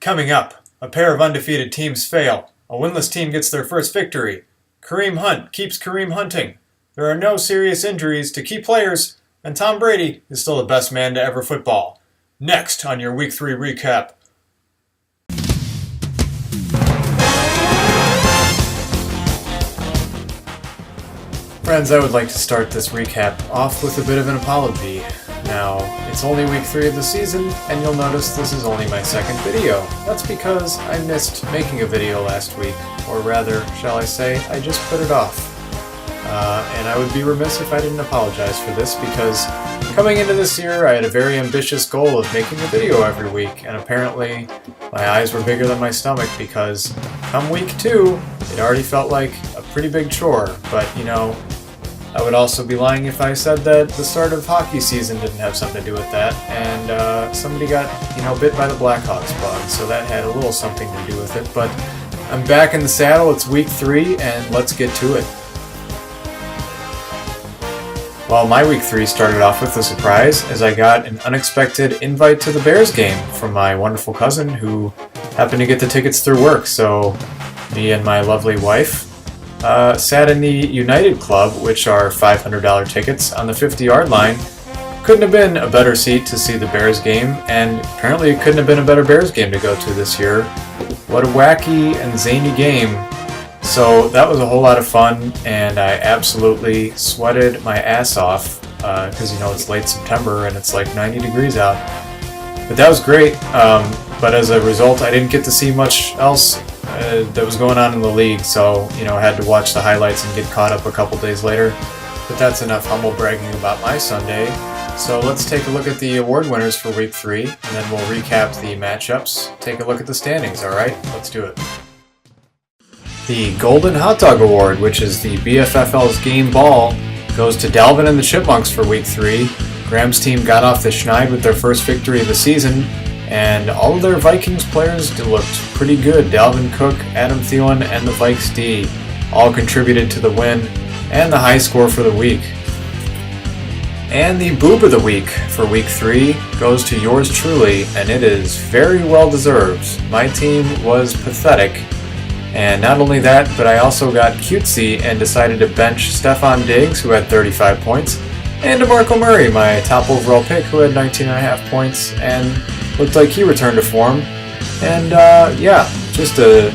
Coming up, a pair of undefeated teams fail. A winless team gets their first victory. Kareem Hunt keeps Kareem hunting. There are no serious injuries to key players, and Tom Brady is still the best man to ever football. Next on your Week 3 recap. Friends, I would like to start this recap off with a bit of an apology. Now, it's only week 3 of the season, and you'll notice this is only my second video. That's because I missed making a video last week, or rather, shall I say, I just put it off. And I would be remiss if I didn't apologize for this, because coming into this year, I had a very ambitious goal of making a video every week, and apparently my eyes were bigger than my stomach, because come week 2, it already felt like a pretty big chore, but you know, I would also be lying if I said that the start of hockey season didn't have something to do with that, and somebody got, bit by the Blackhawks bug, so that had a little something to do with it, but I'm back in the saddle, it's week 3, and let's get to it. Well, my week 3 started off with a surprise, as I got an unexpected invite to the Bears game from my wonderful cousin, who happened to get the tickets through work, so me and my lovely wife sat in the United Club, which are $500 tickets, on the 50-yard line. Couldn't have been a better seat to see the Bears game, and apparently it couldn't have been a better Bears game to go to this year. What a wacky and zany game. So that was a whole lot of fun, and I absolutely sweated my ass off, because it's late September and it's like 90 degrees out. But that was great, but as a result I didn't get to see much else that was going on in the league, so I had to watch the highlights and get caught up a couple days later. But that's enough humble bragging about my Sunday. So let's take a look at the award winners for week 3, and then we'll recap the matchups, take a look at the standings, alright? Let's do it. The Golden Hot Dog Award, which is the BFFL's game ball, goes to Dalvin and the Chipmunks for week 3. Graham's team got off the schneid with their first victory of the season, and all of their Vikings players looked pretty good. Dalvin Cook, Adam Thielen, and the Vikes D all contributed to the win and the high score for the week. And the Boob of the Week for week 3 goes to yours truly, and it is very well deserved. My team was pathetic, and not only that, but I also got cutesy and decided to bench Stephon Diggs, who had 35 points, and DeMarco Murray, my top overall pick, who had 19.5 points, and looked like he returned to form. And just a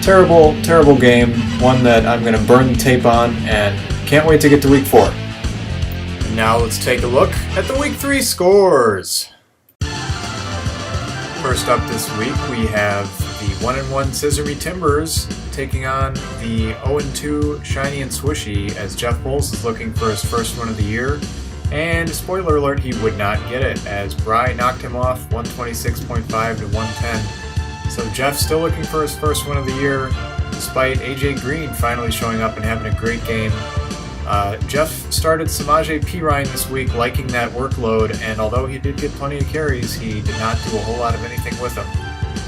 terrible, terrible game, one that I'm going to burn the tape on, and can't wait to get to week 4. And now let's take a look at the week 3 scores. First up this week, we have the 1-1 Scissory Timbers taking on the 0-2 Shiny and Swishy, as Jeff Bowles is looking for his first win of the year. And spoiler alert, he would not get it, as Bry knocked him off 126.5 to 110. So Jeff's still looking for his first win of the year, despite AJ Green finally showing up and having a great game. Jeff started Samaje Perine this week, liking that workload, and although he did get plenty of carries, he did not do a whole lot of anything with them.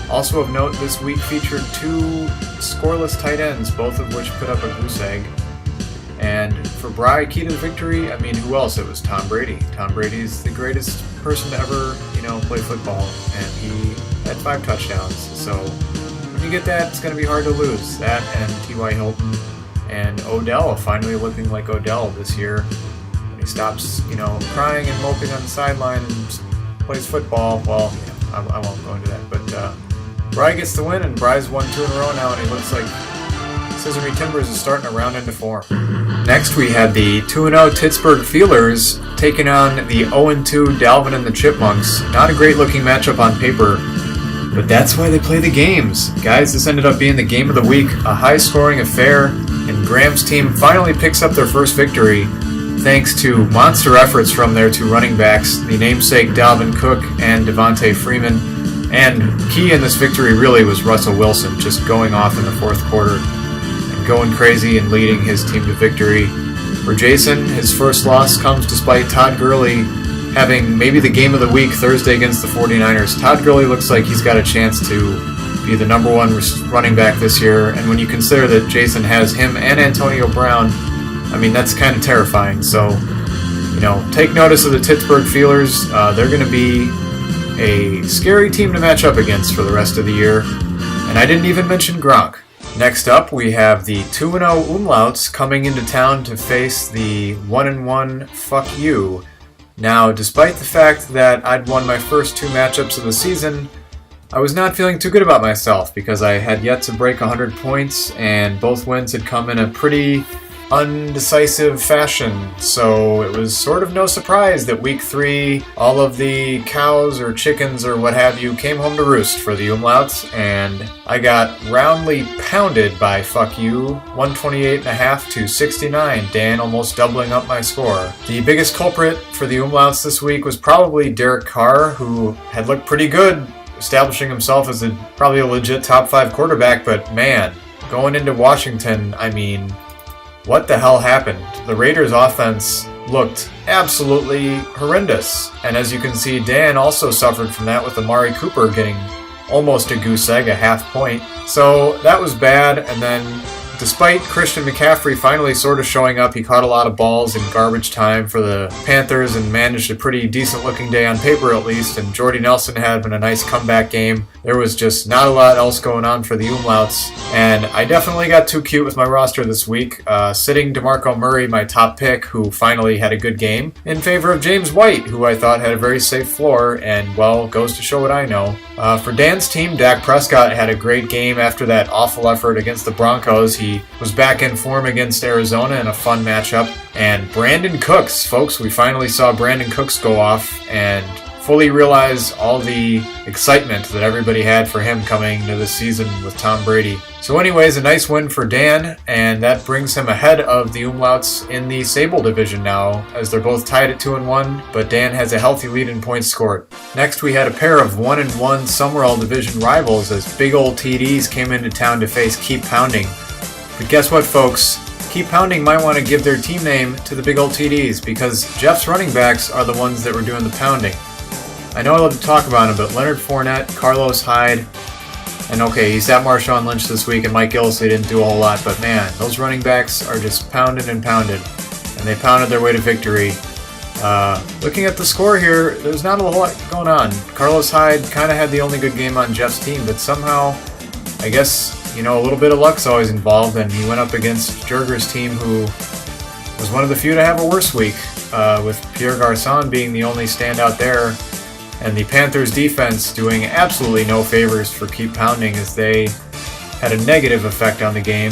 Also of note, this week featured 2 scoreless tight ends, both of which put up a goose egg. And for Bry, key to the victory, who else? It was Tom Brady. Tom Brady's the greatest person to ever, play football, and he had 5 touchdowns. So when you get that, it's going to be hard to lose. That and T.Y. Hilton and Odell finally looking like Odell this year. When he stops, crying and moping on the sideline and plays football. Well, I won't go into that, but Bry gets the win, and Bry's won 2 in a row now, and he looks like Scissory Timbers is starting to round into form. Next, we had the 2-0 Pittsburgh Feelers taking on the 0-2 Dalvin and the Chipmunks. Not a great looking matchup on paper, but that's why they play the games. Guys, this ended up being the game of the week, a high-scoring affair, and Graham's team finally picks up their first victory, thanks to monster efforts from their 2 running backs, the namesake Dalvin Cook and Devontae Freeman. And key in this victory really was Russell Wilson, just going off in the 4th quarter and going crazy and leading his team to victory. For Jason, his first loss comes despite Todd Gurley having maybe the game of the week Thursday against the 49ers. Todd Gurley looks like he's got a chance to be the number 1 running back this year, and when you consider that Jason has him and Antonio Brown, that's kind of terrifying. So, take notice of the Pittsburgh Feelers. They're going to be A scary team to match up against for the rest of the year. And I didn't even mention Gronk. Next up, we have the 2-0 Umlauts coming into town to face the 1-1 Fuck You. Now, despite the fact that I'd won my first 2 matchups of the season, I was not feeling too good about myself because I had yet to break 100 points and both wins had come in a pretty undecisive fashion. So it was sort of no surprise that week 3, all of the cows or chickens or what have you came home to roost for the Umlauts, and I got roundly pounded by Fuck You, 128.5 to 69, Dan almost doubling up my score. The biggest culprit for the Umlauts this week was probably Derek Carr, who had looked pretty good, establishing himself as probably a legit top 5 quarterback, but man, going into Washington, I mean, what the hell happened? The Raiders' offense looked absolutely horrendous. And as you can see, Dan also suffered from that with Amari Cooper getting almost a goose egg, a half point. So that was bad. And then despite Christian McCaffrey finally sort of showing up, he caught a lot of balls in garbage time for the Panthers and managed a pretty decent looking day on paper at least. And Jordy Nelson had been a nice comeback game. There was just not a lot else going on for the Umlauts. And I definitely got too cute with my roster this week, sitting DeMarco Murray, my top pick, who finally had a good game, in favor of James White, who I thought had a very safe floor, and, well, goes to show what I know. For Dan's team, Dak Prescott had a great game after that awful effort against the Broncos. He was back in form against Arizona in a fun matchup. And Brandon Cooks, folks, we finally saw Brandon Cooks go off and fully realize all the excitement that everybody had for him coming into this season with Tom Brady. So anyways, a nice win for Dan, and that brings him ahead of the Umlauts in the Sable division now, as they're both tied at 2-1, but Dan has a healthy lead in points scored. Next, we had a pair of 1-1 Summerall division rivals as big old TDs came into town to face Keep Pounding. But guess what, folks? Keep Pounding might want to give their team name to the big old TDs, because Jeff's running backs are the ones that were doing the pounding. I know I love to talk about him, but Leonard Fournette, Carlos Hyde, and okay, he's at Marshawn Lynch this week, and Mike Gillisley didn't do a whole lot, but man, those running backs are just pounded and pounded, and they pounded their way to victory. Looking at the score here, there's not a whole lot going on. Carlos Hyde kind of had the only good game on Jeff's team, but somehow, I guess, a little bit of luck's always involved, and he went up against Jurger's team, who was one of the few to have a worse week, with Pierre Garçon being the only standout there. And the Panthers defense doing absolutely no favors for Keep Pounding as they had a negative effect on the game.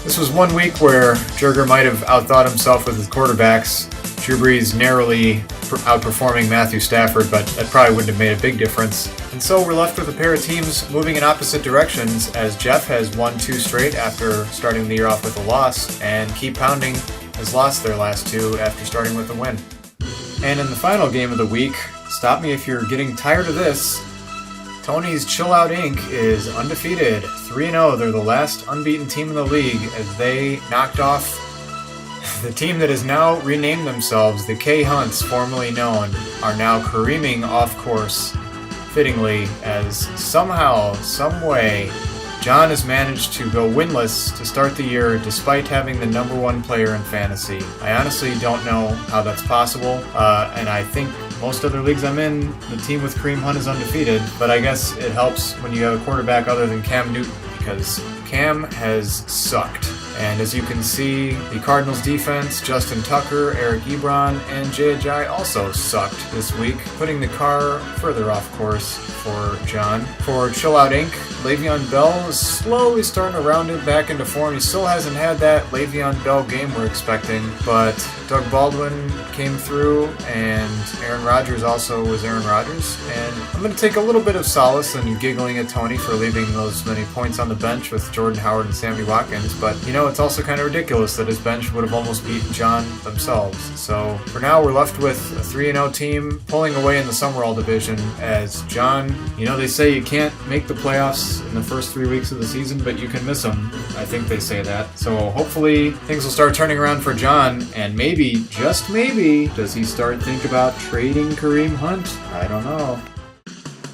This was one week where Jurger might have outthought himself with his quarterbacks. Drew Brees narrowly outperforming Matthew Stafford, but that probably wouldn't have made a big difference. And so we're left with a pair of teams moving in opposite directions, as Jeff has won 2 straight after starting the year off with a loss, and Keep Pounding has lost their last 2 after starting with a win. And in the final game of the week, stop me if you're getting tired of this, Tony's Chill Out Inc. is undefeated, 3-0. They're the last unbeaten team in the league as they knocked off the team that has now renamed themselves the K Hunts, formerly known, are now careening off course, fittingly, as somehow, someway, John has managed to go winless to start the year despite having the number 1 player in fantasy. I honestly don't know how that's possible, and I think most other leagues I'm in, the team with Kareem Hunt is undefeated, but I guess it helps when you have a quarterback other than Cam Newton, because Cam has sucked. And as you can see, the Cardinals defense, Justin Tucker, Eric Ebron, and Jay Ajayi also sucked this week, putting the car further off course for John. For Chill Out Inc., Le'Veon Bell is slowly starting to round it back into form. He still hasn't had that Le'Veon Bell game we're expecting, but Doug Baldwin came through, and Aaron Rodgers also was Aaron Rodgers. And I'm going to take a little bit of solace in giggling at Tony for leaving those many points on the bench with Jordan Howard and Sammy Watkins, but it's also kind of ridiculous that his bench would have almost beaten John themselves. So for now, we're left with a 3-0 team pulling away in the Summerall division as John, they say you can't make the playoffs in the first 3 weeks of the season, but you can miss them. I think they say that. So hopefully things will start turning around for John, and maybe, just maybe, does he start think about trading Kareem Hunt? I don't know.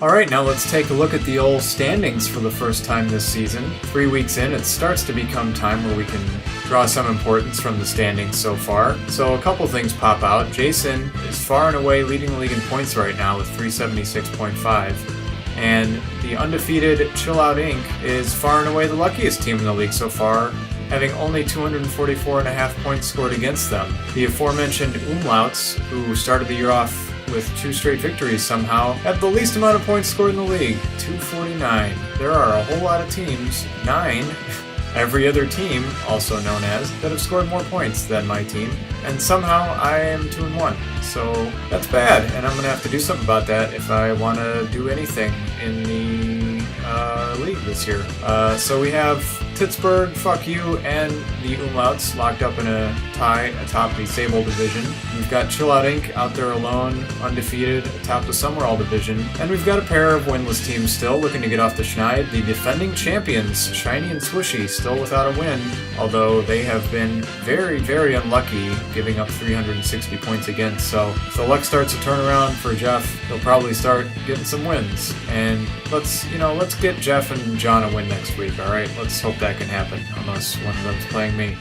Alright, now let's take a look at the old standings for the first time this season. 3 weeks in, it starts to become time where we can draw some importance from the standings so far. So a couple things pop out. Jason is far and away leading the league in points right now with 376.5. And the undefeated Chill Out Inc. is far and away the luckiest team in the league so far, having only 244.5 points scored against them. The aforementioned Umlauts, who started the year off with 2 straight victories somehow, have the least amount of points scored in the league, 249. There are a whole lot of teams, 9, every other team, also known as, that have scored more points than my team, and somehow I am 2-1. So that's bad, and I'm going to have to do something about that if I want to do anything in the league this year. So we have Pittsburgh, fuck you, and the Umlauts locked up in a tie atop the Sable division. We've got Chill Out Inc. out there alone, undefeated, atop the Summerall division. And we've got a pair of winless teams still looking to get off the schneid. The defending champions, Shiny and Swishy, still without a win, although they have been very, very unlucky, giving up 360 points against. So if the luck starts to turn around for Jeff, he'll probably start getting some wins. And let's get Jeff and John a win next week, alright? Let's hope that can happen, unless one of them's playing me.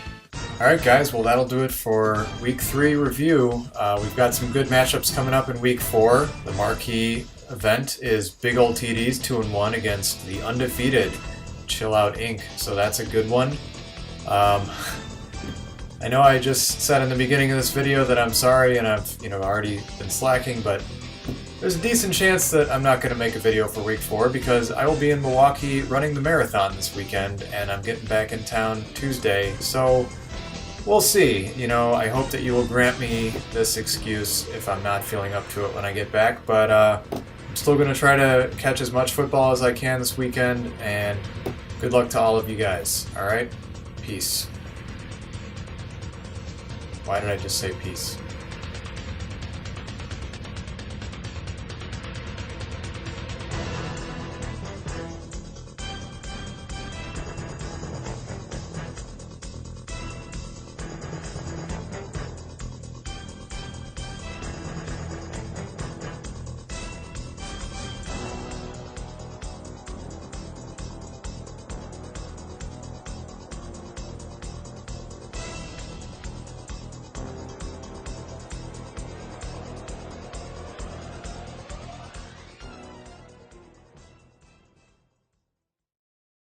Alright guys, well that'll do it for Week 3 review. We've got some good matchups coming up in Week 4. The marquee event is Big Ol' TD's 2-1 against the undefeated Chill Out Inc. So that's a good one. I know I just said in the beginning of this video that I'm sorry and I've already been slacking, but there's a decent chance that I'm not going to make a video for Week 4 because I will be in Milwaukee running the marathon this weekend and I'm getting back in town Tuesday, so we'll see. I hope that you will grant me this excuse if I'm not feeling up to it when I get back, but I'm still going to try to catch as much football as I can this weekend, and good luck to all of you guys, alright? Peace. Why did I just say peace?